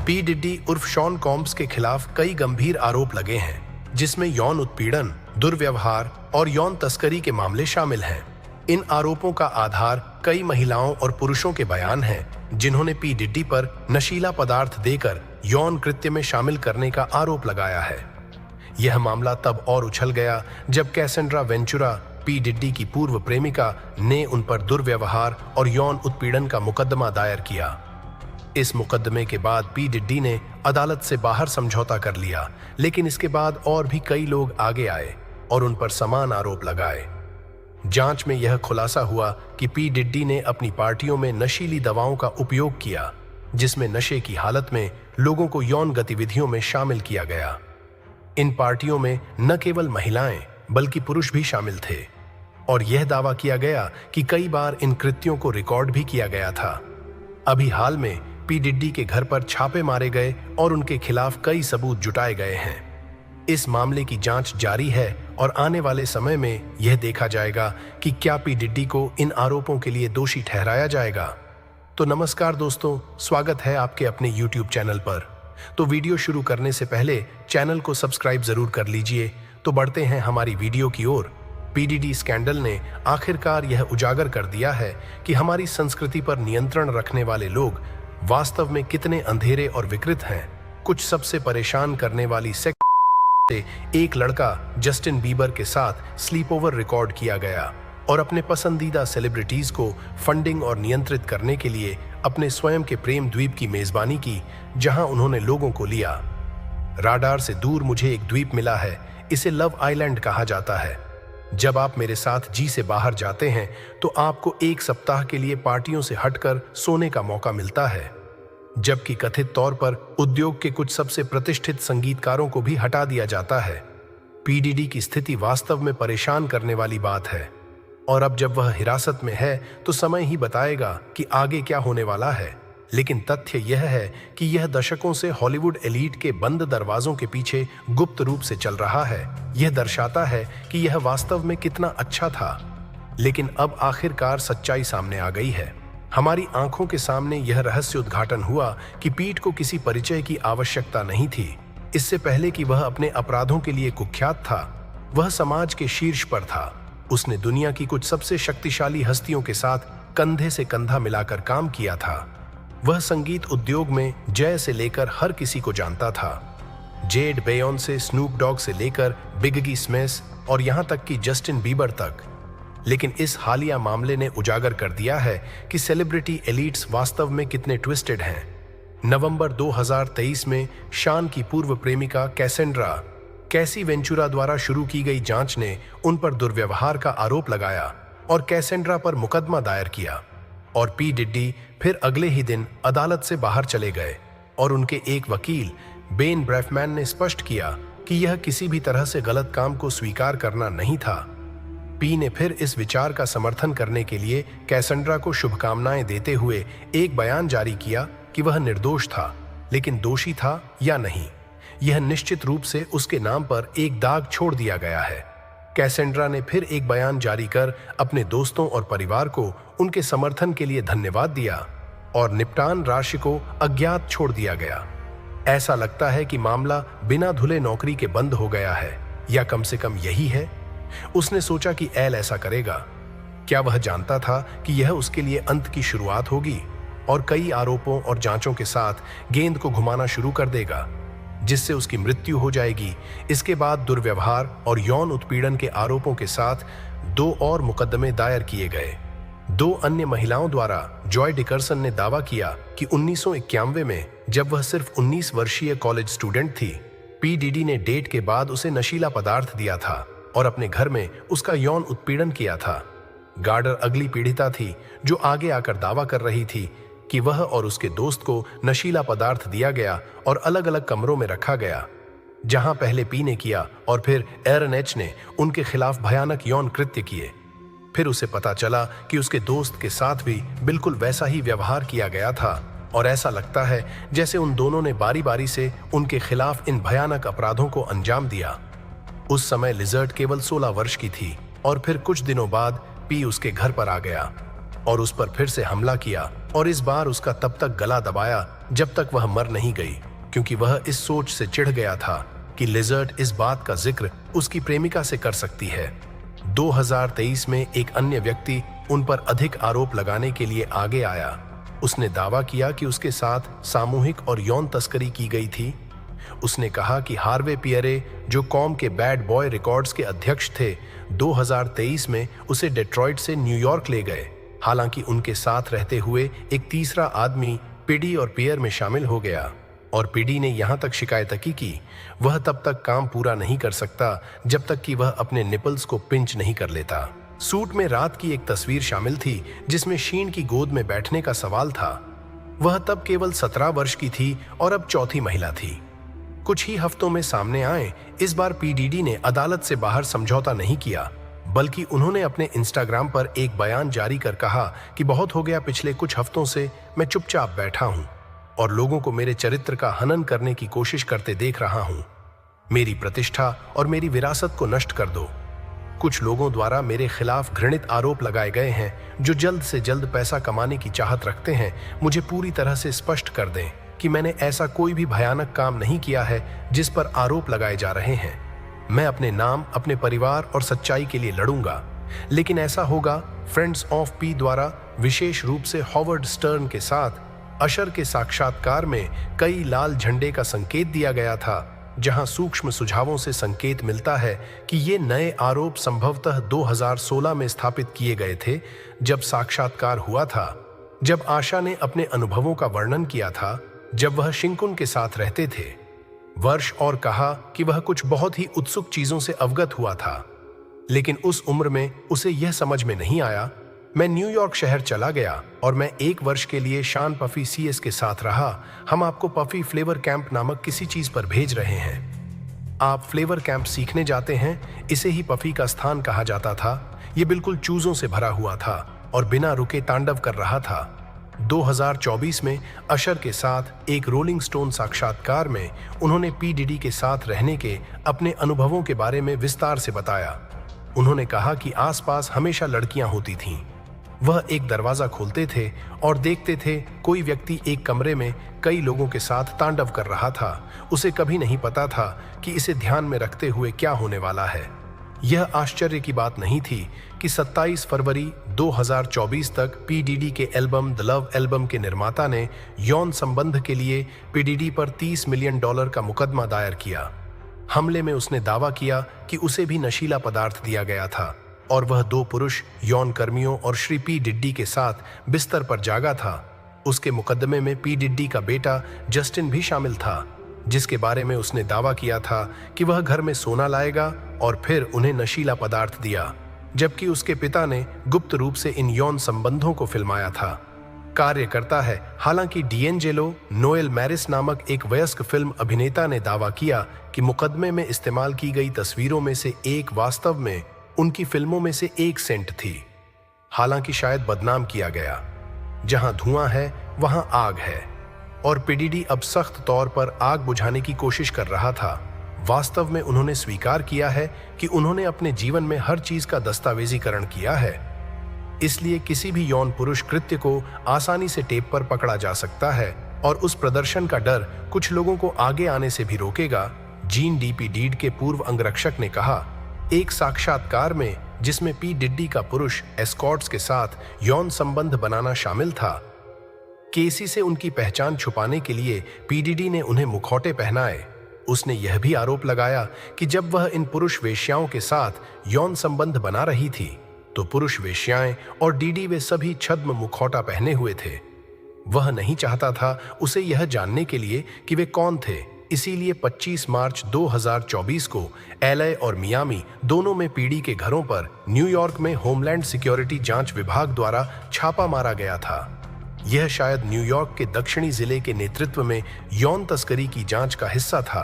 P डिड्डी उर्फ Shawn Coombs के खिलाफ कई गंभीर आरोप लगे हैं, जिसमें यौन उत्पीड़न, दुर्व्यवहार और यौन तस्करी के मामले शामिल हैं। इन आरोपों का आधार कई महिलाओं और पुरुषों के बयान हैं, जिन्होंने पी डिड्डी पर नशीला पदार्थ देकर यौन कृत्य में शामिल करने का आरोप लगाया है। यह मामला तब और उछल गया जब कैसेंड्रा वेंचुरा, पी डिड्डी की पूर्व प्रेमिका, ने उन पर दुर्व्यवहार और यौन उत्पीड़न का मुकदमा दायर किया। इस मुकदमे के बाद पी डिड्डी ने अदालत से बाहर समझौता कर लिया, लेकिन इसके बाद और भी कई लोग आगे आए और उन पर समान आरोप लगाए। जांच में यह खुलासा हुआ कि पी डिड्डी ने अपनी पार्टियों में नशीली दवाओं का उपयोग किया, जिसमें नशे की हालत में लोगों को यौन गतिविधियों में शामिल किया गया। इन पार्टियों में न केवल महिलाएं बल्कि पुरुष भी शामिल थे और यह दावा किया गया कि कई बार इन कृत्यों को रिकॉर्ड भी किया गया था। अभी हाल में पी डिड्डी के घर पर छापे मारे गए और उनके खिलाफ कई सबूत जुटाए गए हैं। इस मामले की जांच जारी है और आने वाले समय में यह देखा जाएगा कि क्या पी डिड्डी को इन आरोपों के लिए दोषी ठहराया जाएगा। तो नमस्कार दोस्तों, स्वागत है आपके अपने YouTube चैनल पर। तो वीडियो शुरू करने से पहले चैनल को सब्सक्राइब जरूर कर लीजिए। तो बढ़ते हैं हमारी वीडियो की ओर। पी डिड्डी स्कैंडल ने आखिरकार यह उजागर कर दिया है कि हमारी संस्कृति पर नियंत्रण रखने वाले लोग वास्तव में कितने अंधेरे और विकृत हैं। कुछ सबसे परेशान करने वाली से एक लड़का जस्टिन बीबर के साथ स्लीप ओवर रिकॉर्ड किया गया और अपने पसंदीदा सेलिब्रिटीज को फंडिंग और नियंत्रित करने के लिए अपने स्वयं के प्रेम द्वीप की मेजबानी की, जहां उन्होंने लोगों को लिया। राडार से दूर मुझे एक द्वीप मिला है, इसे लव आइलैंड कहा जाता है। जब आप मेरे साथ जी से बाहर जाते हैं तो आपको एक सप्ताह के लिए पार्टियों से हटकर सोने का मौका मिलता है, जबकि कथित तौर पर उद्योग के कुछ सबसे प्रतिष्ठित संगीतकारों को भी हटा दिया जाता है। पी डिड्डी की स्थिति वास्तव में परेशान करने वाली बात है और अब जब वह हिरासत में है तो समय ही बताएगा कि आगे क्या होने वाला है। लेकिन तथ्य यह है कि यह दशकों से हॉलीवुड एलीट के बंद दरवाजों के पीछे गुप्त रूप से चल रहा है। यह दर्शाता है कि यह वास्तव में कितना अच्छा था, लेकिन अब आखिरकार सच्चाई सामने आ गई है। हमारी आंखों के सामने यह रहस्य उद्घाटन हुआ कि पीट को किसी परिचय की आवश्यकता नहीं थी। इससे पहले कि वह अपने अपराधों के लिए कुख्यात था, वह समाज के शीर्ष पर था। उसने दुनिया की कुछ सबसे शक्तिशाली हस्तियों के साथ कंधे से कंधा मिलाकर काम किया था। वह संगीत उद्योग में जय से लेकर हर किसी को जानता था, जेड बेयोंसे, स्नूप डॉग से लेकर बिगी स्मैश और यहां तक कि जस्टिन बीबर तक। लेकिन इस हालिया मामले ने उजागर कर दिया है कि सेलिब्रिटी एलीट्स वास्तव में कितने ट्विस्टेड हैं। नवंबर 2023 में शॉन की पूर्व प्रेमिका कैसी वेंचुरा द्वारा शुरू की गई जांच ने उन पर दुर्व्यवहार का आरोप लगाया और कैसेंड्रा पर मुकदमा दायर किया। और पी डिड्डी फिर अगले ही दिन अदालत से बाहर चले गए और उनके एक वकील बेन ब्रैफमैन ने स्पष्ट किया कि यह किसी भी तरह से गलत काम को स्वीकार करना नहीं था। पी ने फिर इस विचार का समर्थन करने के लिए कैसेंड्रा को शुभकामनाएं देते हुए एक बयान जारी किया कि वह निर्दोष था, लेकिन दोषी था या नहीं, यह निश्चित रूप से उसके नाम पर एक दाग छोड़ दिया गया है। कैसेंड्रा ने फिर एक बयान जारी कर अपने दोस्तों और परिवार को उनके समर्थन के लिए धन्यवाद दिया और निपटान राशि को अज्ञात छोड़ दिया गया। ऐसा लगता है कि मामला बिना धुले नौकरी के बंद हो गया है, या कम से कम यही है। उसने सोचा कि एल ऐसा करेगा। क्या वह जानता था कि यह उसके लिए अंत की शुरुआत होगी और कई आरोपों और जांचों के साथ गेंद को घुमाना शुरू कर देगा, जिससे उसकी मृत्यु हो जाएगी। इसके बाद दुर्व्यवहार और यौन उत्पीड़न के आरोपों के साथ 2 और मुकदमे दायर किए गए। 2 अन्य महिलाओं द्वारा। जॉय डिकर्सन ने दावा किया कि 1991 में, जब वह सिर्फ 19 वर्षीय कॉलेज स्टूडेंट थी, पी डिड्डी ने डेट के बाद उसे नशीला पदार्थ दिया था और अपने घर में उसका यौन उत्पीड़न किया था। गार्डर अगली पीड़िता थी जो आगे आकर दावा कर रही थी कि वह और उसके दोस्त को नशीला पदार्थ दिया गया और अलग अलग कमरों में रखा गया, जहां पहले पी ने किया और फिर एरन एच ने उनके खिलाफ भयानक यौन कृत्य किए। फिर उसे पता चला कि उसके दोस्त के साथ भी बिल्कुल वैसा ही व्यवहार किया गया था और ऐसा लगता है जैसे उन दोनों ने बारी बारी से उनके खिलाफ इन भयानक अपराधों को अंजाम दिया। उस समय लिजर्ड केवल 16 वर्ष की थी और फिर कुछ दिनों बाद पी उसके घर पर आ गया। और उस पर फिर से हमला किया और इस बार उसका तब तक गला दबाया जब तक वह मर नहीं गई, क्योंकि वह इस सोच से चिढ़ गया था कि लिजर्ड इस बात का जिक्र उसकी प्रेमिका से कर सकती है। 2023 में एक अन्य व्यक्ति उन पर अधिक आरोप लगाने के लिए आगे आया। उसने दावा किया कि उसके साथ सामूहिक और यौन तस्करी की गई थी। उसने कहा कि हार्वे पियरे, जो कॉम के बैड बॉय रिकॉर्ड्स के अध्यक्ष थे, 2023 में उसे डेट्रॉइट से न्यूयॉर्क ले गए। हालांकि उनके साथ रहते हुए एक तीसरा आदमी पिडी और पियर में शामिल हो गया और पिडी ने यहां तक शिकायत की वह तब तक काम पूरा नहीं कर सकता जब तक कि वह अपने निपल्स को पिंच नहीं कर लेता। सूट में रात की एक तस्वीर शामिल थी जिसमें शीन की गोद में बैठने का सवाल था। वह तब केवल 17 वर्ष की थी और अब चौथी महिला थी। कुछ ही हफ्तों में सामने आए, इस बार पीडीडी ने अदालत से बाहर समझौता नहीं किया, बल्कि उन्होंने अपने इंस्टाग्राम पर एक बयान जारी कर कहा कि बहुत हो गया, पिछले कुछ हफ्तों से मैं चुपचाप बैठा हूं और लोगों को मेरे चरित्र का हनन करने की कोशिश करते देख रहा हूं। मेरी प्रतिष्ठा और मेरी विरासत को नष्ट कर दो। कुछ लोगों द्वारा मेरे खिलाफ घृणित आरोप लगाए गए हैं जो जल्द से जल्द पैसा कमाने की चाहत रखते हैं। मुझे पूरी तरह से स्पष्ट कर दें कि मैंने ऐसा कोई भी भयानक काम नहीं किया है जिस पर आरोप लगाए जा रहे हैं। मैं अपने नाम, अपने परिवार और सच्चाई के लिए लड़ूंगा, लेकिन ऐसा होगा फ्रेंड्स ऑफ पी द्वारा विशेष रूप से हॉवर्ड स्टर्न के साथ अशर के साक्षात्कार में कई लाल झंडे का संकेत दिया गया था, जहां सूक्ष्म सुझावों से संकेत मिलता है कि ये नए आरोप संभवतः 2016 में स्थापित किए गए थे, जब साक्षात्कार हुआ था, जब आशा ने अपने अनुभवों का वर्णन किया था जब वह शिंकुन के साथ रहते थे वर्ष, और कहा कि वह कुछ बहुत ही उत्सुक चीजों से अवगत हुआ था, लेकिन उस उम्र में उसे यह समझ में नहीं आया। मैं न्यूयॉर्क शहर चला गया और मैं 1 वर्ष के लिए शान पफी सीएस के साथ रहा। हम आपको पफी फ्लेवर कैंप नामक किसी चीज पर भेज रहे हैं। आप फ्लेवर कैंप सीखने जाते हैं। इसे ही पफी का स्थान कहा जाता था। यह बिल्कुल चूजों से भरा हुआ था और बिना रुके तांडव कर रहा था। 2024 में अशर के साथ एक रोलिंग स्टोन साक्षात्कार में उन्होंने पी डिडी के साथ रहने के अपने अनुभवों के बारे में विस्तार से बताया। उन्होंने कहा कि आसपास हमेशा लड़कियां होती थीं। वह एक दरवाजा खोलते थे और देखते थे कोई व्यक्ति एक कमरे में कई लोगों के साथ तांडव कर रहा था। उसे कभी नहीं पता था कि इसे ध्यान में रखते हुए क्या होने वाला है। यह आश्चर्य की बात नहीं थी कि 27 फरवरी 2024 तक पीडीडी के एल्बम द लव एल्बम के निर्माता ने यौन संबंध के लिए पीडीडी पर $30 मिलियन का मुकदमा दायर किया। हमले में उसने दावा किया कि उसे भी नशीला पदार्थ दिया गया था और वह 2 पुरुष यौन कर्मियों और श्री पी डिड्डी के साथ बिस्तर पर जागा था। उसके मुकदमे में पी डिड्डी का बेटा जस्टिन भी शामिल था, जिसके बारे में उसने दावा किया था कि वह घर में सोना लाएगा और फिर उन्हें नशीला पदार्थ दिया, जबकि उसके पिता ने गुप्त रूप से इन यौन संबंधों को फिल्माया था। कार्य करता है। हालांकि डिएंजेलो नोएल मैरिस नामक एक वयस्क फिल्म अभिनेता ने दावा किया कि मुकदमे में इस्तेमाल की गई तस्वीरों में से एक वास्तव में उनकी फिल्मों में से एक सेंट थी। हालांकि शायद बदनाम किया गया। जहां धुआं है वहां आग है, और पीडीडी अब सख्त तौर पर आग बुझाने की कोशिश कर रहा था। वास्तव में उन्होंने स्वीकार किया है कि उन्होंने अपने जीवन में हर चीज का दस्तावेजीकरण किया है। इसलिए किसी भी यौन पुरुष कृत्य को आसानी से टेप पर पकड़ा जा सकता है और उस प्रदर्शन का डर कुछ लोगों को आगे आने से भी रोकेगा। जीन डीपी डीड के पूर्व अंगरक्षक ने कहा एक साक्षात्कार में, जिसमें पी डिड्डी का पुरुष एस्कॉर्ट्स के साथ यौन संबंध बनाना शामिल था। केसी से उनकी पहचान छुपाने के लिए पीडीडी ने उन्हें मुखौटे पहनाए। उसने यह भी आरोप लगाया कि जब वह इन पुरुष वेश्याओं के साथ यौन संबंध बना रही थी तो पुरुष वेश्याएं और डीडी वे सभी छद्म मुखौटा पहने हुए थे। वह नहीं चाहता था उसे यह जानने के लिए कि वे कौन थे। इसीलिए 25 मार्च 2024 को एलए और मियामी दोनों में पीडी के घरों पर न्यूयॉर्क में होमलैंड सिक्योरिटी जांच विभाग द्वारा छापा मारा गया था। यह शायद न्यूयॉर्क के दक्षिणी जिले के नेतृत्व में यौन तस्करी की जांच का हिस्सा था।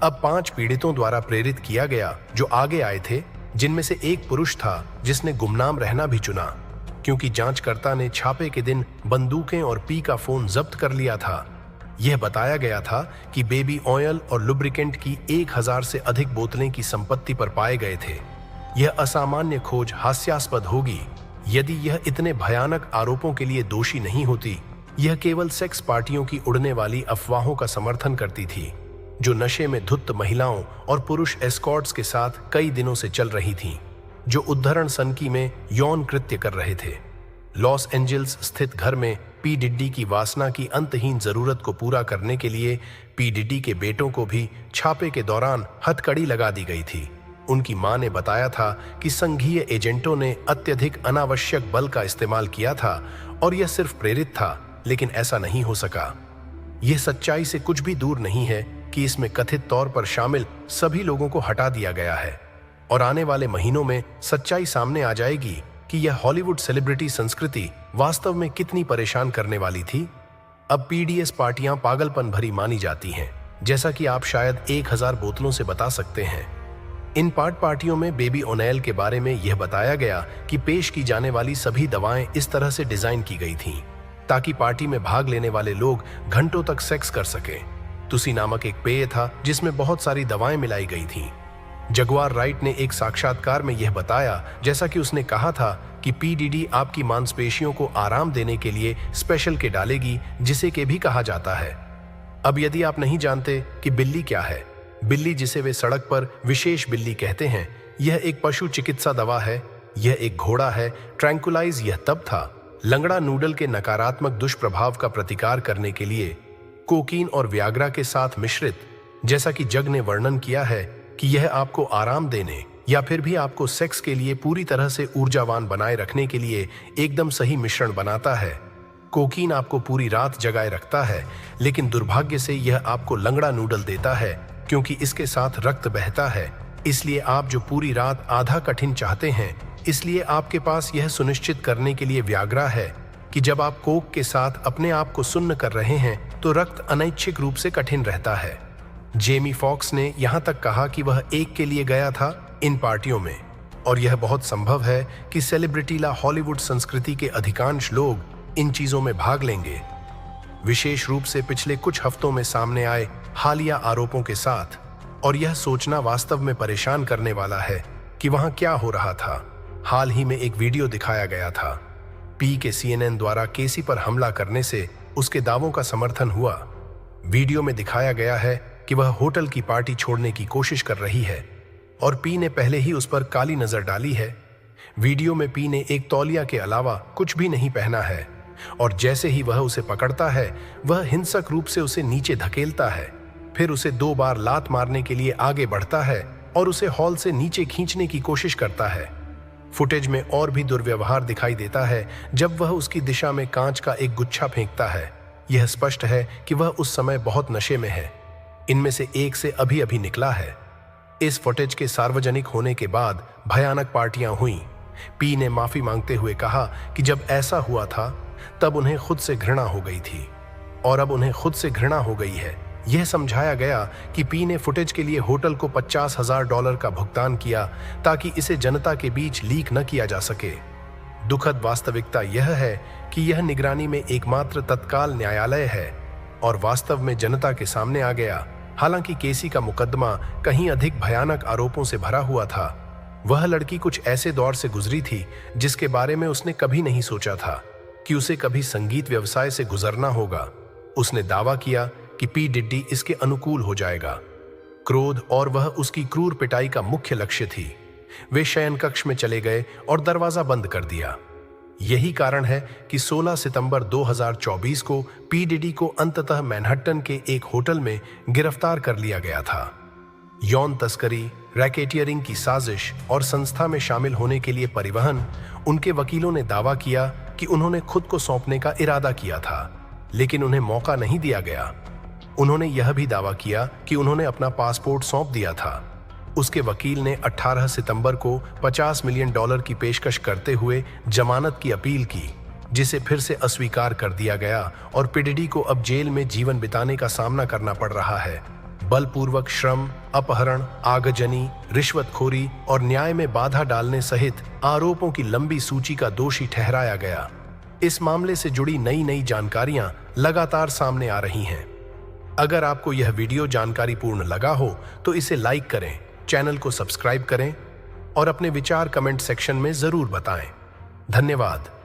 अब 5 पीड़ितों द्वारा प्रेरित किया गया जो आगे आए थे, जिनमें से एक पुरुष था जिसने गुमनाम रहना भी चुना, क्योंकि जांचकर्ता ने छापे के दिन बंदूकें और पी का फोन जब्त कर लिया था। यह बताया गया था कि बेबी ऑयल और लुब्रिकेंट की 1000 से अधिक बोतलें की संपत्ति पर पाए गए थे। यह असामान्य खोज हास्यास्पद होगी। यदि यह इतने भयानक आरोपों के लिए दोषी नहीं होती, यह केवल सेक्स पार्टियों की उड़ने वाली अफवाहों का समर्थन करती थी, जो नशे में धुत महिलाओं और पुरुष एस्कॉर्ट्स के साथ कई दिनों से चल रही थीं, जो उद्धरण सनकी में यौन कृत्य कर रहे थे। लॉस एंजल्स स्थित घर में पी डिड्डी की वासना की अंतहीन जरूरत को पूरा करने के लिए पी डिड्डी के बेटों को भी छापे के दौरान हथकड़ी लगा दी गई थी। उनकी मां ने बताया था कि संघीय एजेंटों ने अत्यधिक अनावश्यक बल का इस्तेमाल किया था और यह सिर्फ प्रेरित था, लेकिन ऐसा नहीं हो सका। यह सच्चाई से कुछ भी दूर नहीं है कि इसमें कथित तौर पर शामिल सभी लोगों को हटा दिया गया है और आने वाले महीनों में सच्चाई सामने आ जाएगी कि यह हॉलीवुड सेलिब्रिटी संस्कृति वास्तव में कितनी परेशान करने वाली थी। अब पीडीएस पार्टियां पागलपन भरी मानी जाती हैं, जैसा कि आप शायद 1000 बोतलों से बता सकते हैं। इन पार्टियों में बेबी ओनेल के बारे में यह बताया गया कि पेश की जाने वाली सभी दवाएं इस तरह से डिजाइन की गई थीं ताकि पार्टी में भाग लेने वाले लोग घंटों तक सेक्स कर सकें। तुसी नामक एक पेय था जिसमें बहुत सारी दवाएं मिलाई गई थीं। जगुआर राइट ने एक साक्षात्कार में यह बताया, जैसा कि उसने कहा था कि पी डिडी आपकी मांसपेशियों को आराम देने के लिए स्पेशल के डालेगी, जिसे के भी कहा जाता है। अब यदि आप नहीं जानते कि बिल्ली क्या है, बिल्ली जिसे वे सड़क पर विशेष बिल्ली कहते हैं, यह एक पशु चिकित्सा दवा है। यह एक घोड़ा है। ट्रैंकुलाइज यह तब था लंगड़ा नूडल के नकारात्मक दुष्प्रभाव का प्रतिकार करने के लिए कोकीन और व्याग्रा के साथ मिश्रित, जैसा कि जग ने वर्णन किया है कि यह आपको आराम देने या फिर भी आपको सेक्स के लिए पूरी तरह से ऊर्जावान बनाए रखने के लिए एकदम सही मिश्रण बनाता है। कोकीन आपको पूरी रात जगाए रखता है, लेकिन दुर्भाग्य से यह आपको लंगड़ा नूडल देता है क्योंकि इसके साथ रक्त बहता है। इसलिए आप जो पूरी रात आधा कठिन चाहते हैं, इसलिए आपके पास यह सुनिश्चित करने के लिए व्याग्रा है कि जब आप कोक के साथ अपने आप को सुन्न कर रहे हैं तो रक्त अनैच्छिक रूप से कठिन रहता है। जेमी फॉक्स ने यहां तक कहा कि वह एक के लिए गया था इन पार्टियों में, और यह बहुत संभव है कि सेलिब्रिटीला हॉलीवुड संस्कृति के अधिकांश लोग इन चीजों में भाग लेंगे, विशेष रूप से पिछले कुछ हफ्तों में सामने आए हालिया आरोपों के साथ। और यह सोचना वास्तव में परेशान करने वाला है कि वहां क्या हो रहा था। हाल ही में एक वीडियो दिखाया गया था। पी के CNN द्वारा केसी पर हमला करने से उसके दावों का समर्थन हुआ। वीडियो में दिखाया गया है कि वह होटल की पार्टी छोड़ने की कोशिश कर रही है और पी ने पहले ही उस पर काली नजर डाली है। वीडियो में पी ने एक तौलिया के अलावा कुछ भी नहीं पहना है और जैसे ही वह उसे पकड़ता है, वह हिंसक रूप से उसे नीचे धकेलता है, फिर उसे 2 बार लात मारने के लिए आगे बढ़ता है और उसे हॉल से नीचे खींचने की कोशिश करता है। फुटेज में और भी दुर्व्यवहार दिखाई देता है जब वह उसकी दिशा में कांच का एक गुच्छा फेंकता है। यह स्पष्ट है कि वह उस समय बहुत नशे में है। इनमें से एक से अभी निकला है। इस फुटेज के सार्वजनिक होने के बाद भयानक पार्टियां हुईं। पी ने माफी मांगते हुए कहा कि जब ऐसा हुआ था तब उन्हें खुद से घृणा हो गई थी और अब उन्हें खुद से घृणा हो गई है। यह समझाया गया कि पी ने फुटेज के लिए होटल को $50,000 का भुगतान किया ताकि इसे जनता के बीच लीक न किया जा सके। दुखद वास्तविकता यह है कि यह निगरानी में एकमात्र तत्काल न्यायालय है और वास्तव में जनता के सामने आ गया। हालांकि केसी का मुकदमा कहीं अधिक भयानक आरोपों से भरा हुआ था। वह लड़की कुछ ऐसे दौर से गुजरी थी जिसके बारे में उसने कभी नहीं सोचा था कि उसे कभी संगीत व्यवसाय से गुजरना होगा। उसने दावा किया कि पी डिड्डी इसके अनुकूल हो जाएगा। क्रोध और वह उसकी क्रूर पिटाई का मुख्य लक्ष्य थी। वे शयन कक्ष में चले गए और दरवाजा बंद कर दिया। यही कारण है कि 16 सितंबर 2024 को पी डिडी को अंततः मैनहट्टन के एक होटल में गिरफ्तार कर लिया गया था। यौन तस्करी, रैकेटियरिंग की साजिश और संस्था में शामिल होने के लिए परिवहन। उनके वकीलों ने दावा किया कि उन्होंने खुद को सौंपने का इरादा किया था, लेकिन उन्हें मौका नहीं दिया गया। उन्होंने यह भी दावा किया कि उन्होंने अपना पासपोर्ट सौंप दिया था। उसके वकील ने 18 सितंबर को $50 मिलियन की पेशकश करते हुए जमानत की अपील की, जिसे फिर से अस्वीकार कर दिया गया और पी डिडी को अब जेल में जीवन बिताने का सामना करना पड़ रहा है। बलपूर्वक श्रम, अपहरण, आगजनी, रिश्वतखोरी और न्याय में बाधा डालने सहित आरोपों की लंबी सूची का दोषी ठहराया गया। इस मामले से जुड़ी नई जानकारियां लगातार सामने आ रही हैं। अगर आपको यह वीडियो जानकारीपूर्ण लगा हो तो इसे लाइक करें, चैनल को सब्सक्राइब करें और अपने विचार कमेंट सेक्शन में जरूर बताएं। धन्यवाद।